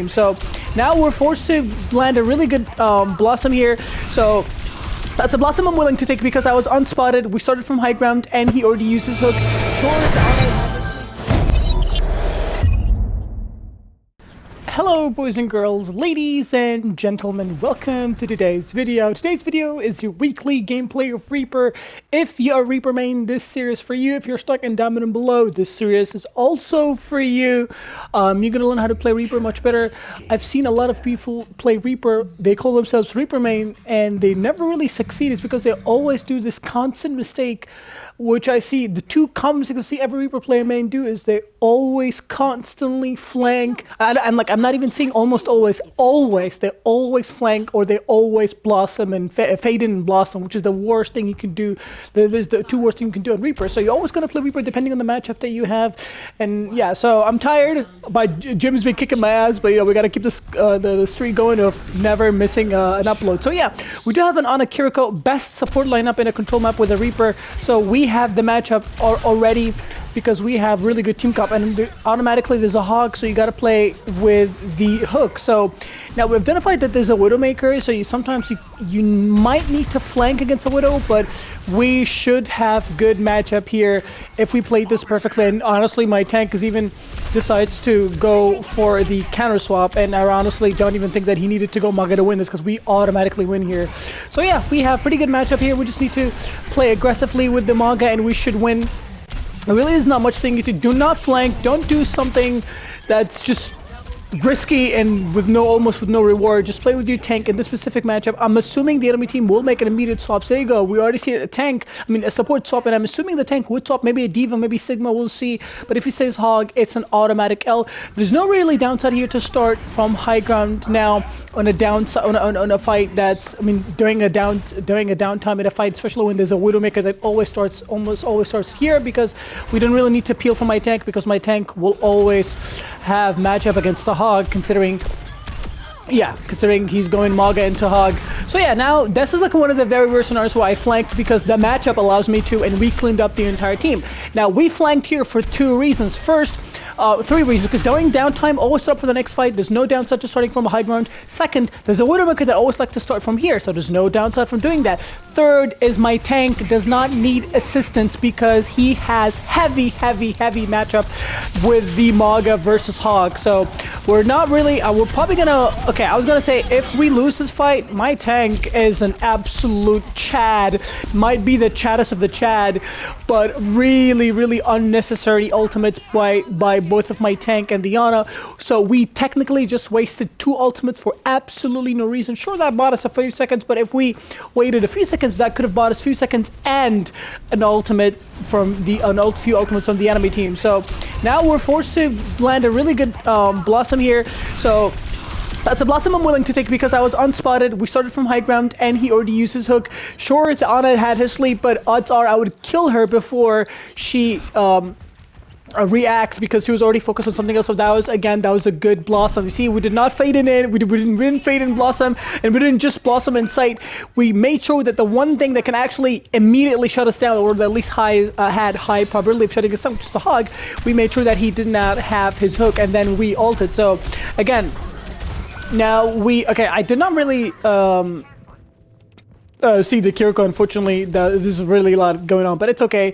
So now we're forced to land a really good Blossom here. So that's a Blossom I'm willing to take because I was unspotted. We started from high ground and he already used his hook. Hello boys and girls, ladies and gentlemen, welcome to today's video. Today's video is your weekly gameplay of Reaper. If you're a Reaper main, this series is for you. If you're stuck in down and below, this series is also for you. You're gonna learn how to play Reaper much better. I've seen a lot of people play Reaper, they call themselves Reaper main, and they never really succeed. It's because they always do this constant mistake, which I see the two common mistakes I see every Reaper player main do is they always constantly flank. And like, I'm not even saying almost always, they always flank, or they always blossom and fade in and blossom, which is the worst thing you can do. There's the two worst things you can do on Reaper. So you're always gonna play Reaper depending on the matchup that you have. And yeah, so I'm tired. Jim's been kicking my ass, but you know, we gotta keep this the streak going of never missing an upload. So yeah, we do have an Ana Kiriko best support lineup in a control map with a Reaper. So we have the matchup already because we have really good team comp, and automatically there's a hog, so you got to play with the hook. So now we've identified that there's a Widowmaker, so sometimes you might need to flank against a Widow, but we should have good matchup here if we play this perfectly. And honestly, my tank even decides to go for the counter swap, and I honestly don't even think that he needed to go Maga to win this because we automatically win here. So yeah, we have pretty good matchup here. We just need to play aggressively with the Maga and we should win. There really is not much thing you do not flank, don't do something that's just risky and almost with no reward. Just play with your tank in this specific matchup. I'm assuming the enemy team will make an immediate swap. So there you go. We already see a support swap, and I'm assuming the tank would swap, maybe a Diva, maybe Sigma, we'll see. But if he says Hog, it's an automatic L. There's no really downside here to start from high ground now on a downside on a fight that's during a downtime in a fight, especially when there's a Widowmaker that almost always starts here, because we don't really need to peel for my tank because my tank will always have matchup against the Hog, considering he's going Maga into Hog. So yeah, now this is like one of the very rare scenarios where I flanked because the matchup allows me to, and we cleaned up the entire team. Now we flanked here for two reasons. First, three reasons, because during downtime, always start for the next fight. There's no downside to starting from a high ground. Second, there's a Widowmaker that always like to start from here, so there's no downside from doing that. Third is my tank does not need assistance because he has heavy matchup with the Maga versus Hog. So we're not really, we're probably gonna, okay, I was gonna say if we lose this fight, my tank is an absolute Chad. Might be the chaddest of the Chad, but really unnecessary ultimates by both of my tank and the Ana. So we technically just wasted two ultimates for absolutely no reason. Sure, that bought us a few seconds, but if we waited a few seconds, that could have bought us a few seconds and an ultimate from the few ultimates from the enemy team. So now we're forced to land a really good Blossom here. So that's a Blossom I'm willing to take because I was unspotted. We started from high ground and he already used his hook. Sure, the Ana had his sleep, but odds are I would kill her before she reacts because she was already focused on something else. So that was a good Blossom. You see, we did not fade in, we didn't fade in Blossom, and we didn't just Blossom in sight. We made sure that the one thing that can actually immediately shut us down, or at least had high probability of shutting us down, which is the Hog, we made sure that he did not have his hook, and then we ulted. So again, now I did not really see the Kiriko. Unfortunately, this is really a lot going on, but it's okay.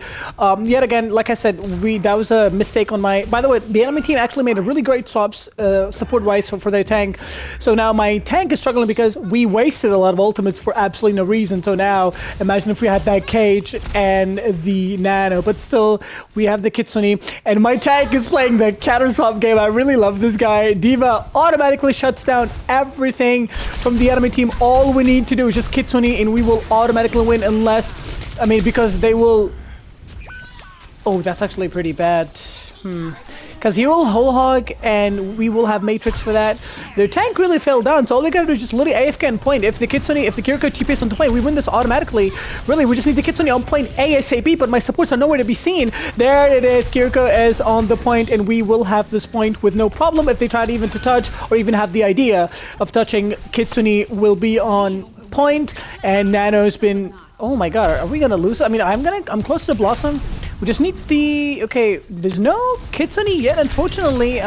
Yet again, like I said, that was a mistake on my. By the way, the enemy team actually made a really great swaps support-wise for their tank. So now my tank is struggling because we wasted a lot of ultimates for absolutely no reason. So now imagine if we had that cage and the Nano, but still we have the Kitsune, and my tank is playing the counter swap game. I really love this guy. Diva automatically shuts down everything from the enemy team. All we need to do is just Kitsune, and we will automatically win unless, because they will. Oh, that's actually pretty bad. Because he will whole hog and we will have Matrix for that. Their tank really fell down, so all we gotta do is just literally AFK on point. If the Kiriko TPS on the point, we win this automatically. Really, we just need the Kitsune on point ASAP, but my supports are nowhere to be seen. There it is, Kiriko is on the point, and we will have this point with no problem. If they try to touch or even have the idea of touching, Kitsune will be on point, and Nano's been. Oh my god, are we gonna lose? I'm close to Blossom. We just need the. Okay, there's no Kitsune yet, unfortunately.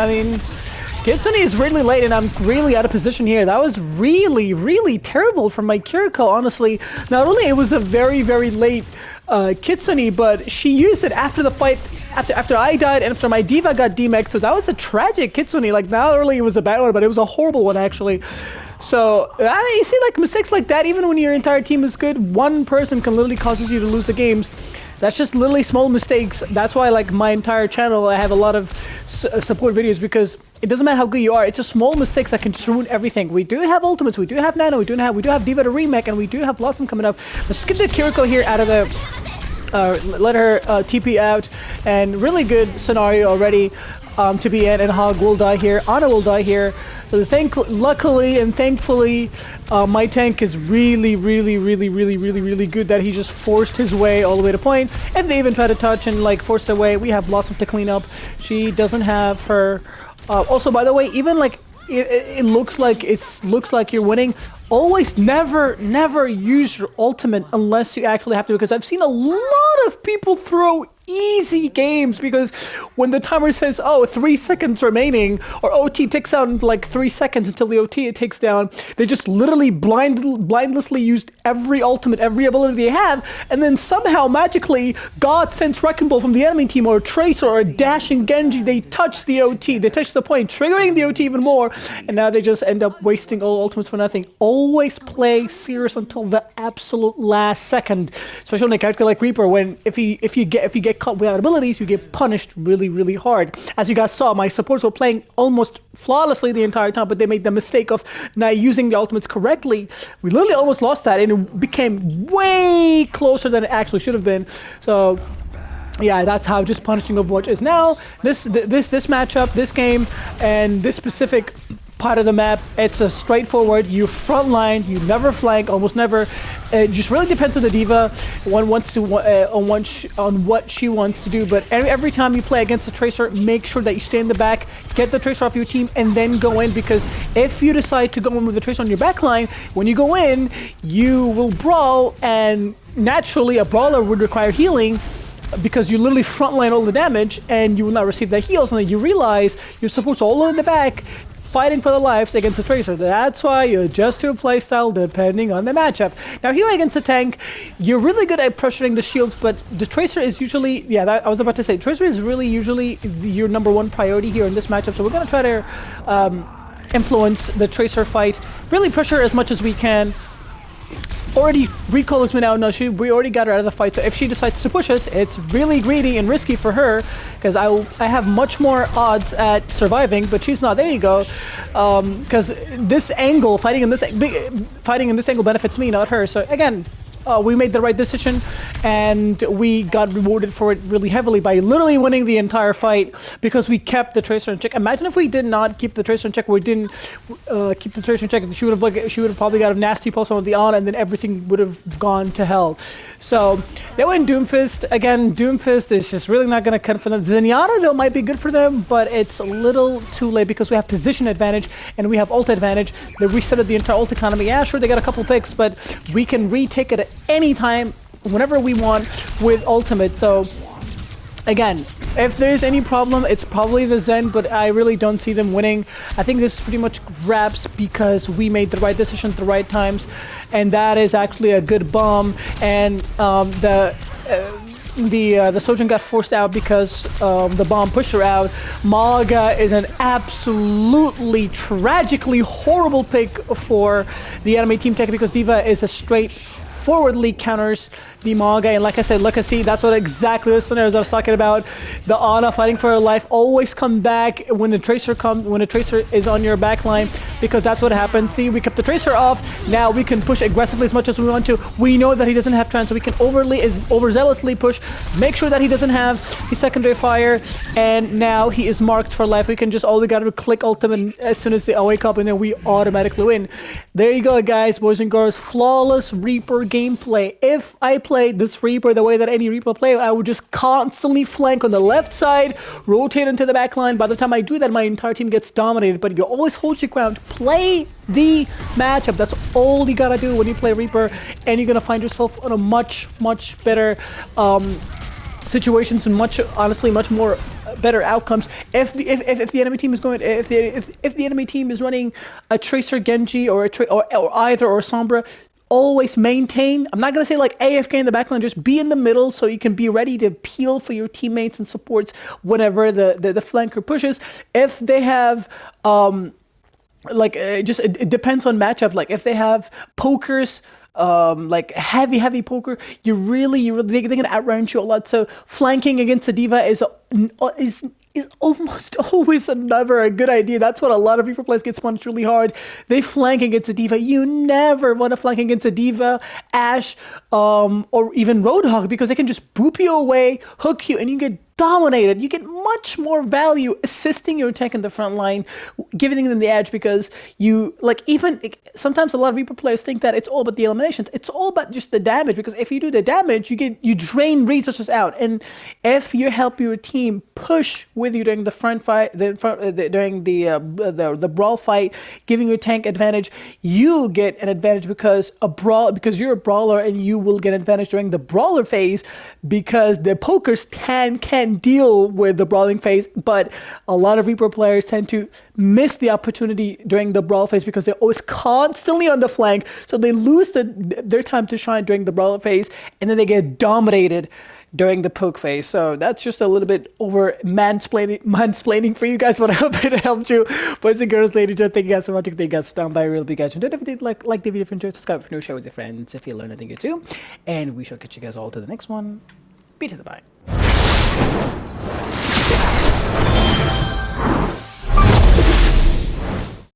Kitsune is really late, and I'm really out of position here. That was really, really terrible from my Kiriko, honestly. Not only it was a very, very late Kitsune, but she used it after the fight, after I died and after my diva got demexed. So that was a tragic Kitsune. Like, not only it was a bad one, but it was a horrible one, actually. So, you see, like, mistakes like that, even when your entire team is good, one person can literally causes you to lose the games. That's just literally small mistakes. That's why, like, my entire channel, I have a lot of support videos, because it doesn't matter how good you are. It's just small mistakes that can ruin everything. We do have ultimates, we do have Nano, we do have Diva to remake, and we do have Blossom coming up. Let's get the Kiriko here out of the... let her TP out, and really good scenario already to be in, and Hog will die here, Ana will die here. So luckily and thankfully, my tank is really good that he just forced his way all the way to point. If they even try to touch and like force their way, we have Blossom to clean up. She doesn't have her. Also, by the way, even like it looks like you're winning. Always never use your ultimate unless you actually have to, because I've seen a lot of people throw easy games because when the timer says, oh, 3 seconds remaining, or OT ticks out in like 3 seconds until the OT takes down, they just literally blindlessly used every ultimate, every ability they have, and then somehow magically God sends Wrecking Ball from the enemy team, or a Tracer, or a dashing Genji. They touch the OT, they touch the point, triggering the OT even more, and now they just end up wasting all ultimates for nothing. Always play serious until the absolute last second, especially on a character like Reaper, when if you get caught without abilities, you get punished really hard. As you guys saw, my supports were playing almost flawlessly the entire time, but they made the mistake of not using the ultimates correctly. We literally almost lost that, and it became way closer than it actually should have been. So yeah, that's how just punishing Overwatch is now. This matchup, this game, and this specific part of the map, it's a straightforward. You front line, you never flank, almost never. It just really depends on the diva, one wants to on what she wants to do. But every time you play against a Tracer, make sure that you stay in the back, get the Tracer off your team, and then go in. Because if you decide to go in with the Tracer on your back line, when you go in, you will brawl, and naturally a brawler would require healing, because you literally frontline all the damage and you will not receive the heals, and then you realize your support's all in the back fighting for their lives against the Tracer. That's why you adjust your playstyle depending on the matchup. Now here against the tank, you're really good at pressuring the shields, but the Tracer is usually, I was about to say, Tracer is really usually your #1 priority here in this matchup, so we're going to try to influence the Tracer fight, really pressure as much as we can. Already recall has been out. No, we already got her out of the fight, so if she decides to push us, it's really greedy and risky for her, because I have much more odds at surviving, but she's not. There you go. Because this angle, fighting in this angle benefits me, not her. So again, we made the right decision, and we got rewarded for it really heavily by literally winning the entire fight, because we kept the Tracer in check. Imagine if we did not keep the Tracer in check, we didn't keep the Tracer in check, she would have probably got a nasty pulse on the on, and then everything would have gone to hell. So they went Doomfist. Again, Doomfist is just really not going to cut for them. Zenyatta, though, might be good for them, but it's a little too late because we have position advantage and we have ult advantage. They resetted the entire ult economy. Yeah, sure, they got a couple picks, but we can retake it at any time, whenever we want, with ultimate. So again, if there's any problem, it's probably the Zen, but I really don't see them winning. I think this is pretty much wraps because we made the right decision at the right times, and that is actually a good bomb. And the Sojourn got forced out because the bomb pushed her out. Maga is an absolutely tragically horrible pick for the enemy team tech, because Diva is a straightforwardly counters the Maga, and like I said, look, see, that's what exactly the scenarios I was talking about. The Ana fighting for her life, always come back when the Tracer is on your back line, because that's what happens. See, we kept the Tracer off. Now we can push aggressively as much as we want to. We know that he doesn't have trance, so we can overzealously push, make sure that he doesn't have his secondary fire, and now he is marked for life. We can just, all we gotta do, click ultimate as soon as they wake up, and then we automatically win. There you go, guys, boys and girls. Flawless Reaper gameplay. If I played this Reaper the way that any Reaper play, I would just constantly flank on the left side, rotate into the back line. By the time I do that, my entire team gets dominated. But you always hold your ground, play the matchup. That's all you gotta do when you play Reaper, and you're gonna find yourself on a much better situations and honestly much more better outcomes. If the enemy team is going, if the enemy team is running a Tracer Genji or either or Sombra, always maintain. I'm not gonna say like AFK in the backline, just be in the middle so you can be ready to peel for your teammates and supports whenever the flanker pushes. If they have it depends on matchup. Like if they have pokers, like heavy poker, they're gonna outround you a lot. So flanking against a diva is almost always never a good idea. That's what a lot of people players get punished really hard. They flank against a diva. You never want to flank against a diva, Ashe, or even Roadhog, because they can just boop you away, hook you, and you get dominated. You get much more value assisting your tank in the front line, giving them the edge, because sometimes a lot of Reaper players think that it's all about the eliminations. It's all about just the damage, because if you do the damage, you drain resources out, and if you help your team push with you during the front fight, during the brawl fight, giving your tank advantage, you get an advantage because you're a brawler, and you will get advantage during the brawler phase, because the pokers can deal with the brawling phase. But a lot of Reaper players tend to miss the opportunity during the brawl phase because they're always constantly on the flank, so they lose their time to shine during the brawler phase, and then they get dominated during the poke phase. So that's just a little bit over mansplaining for you guys, but I hope it helped you. Boys and girls, ladies and gentlemen, thank you guys so much. Thank you guys down by real big guys. And don't forget to like the video if you enjoyed, subscribe if you're new, share with your friends if you learn anything here too. And we shall catch you guys all to the next one. Be to the bye.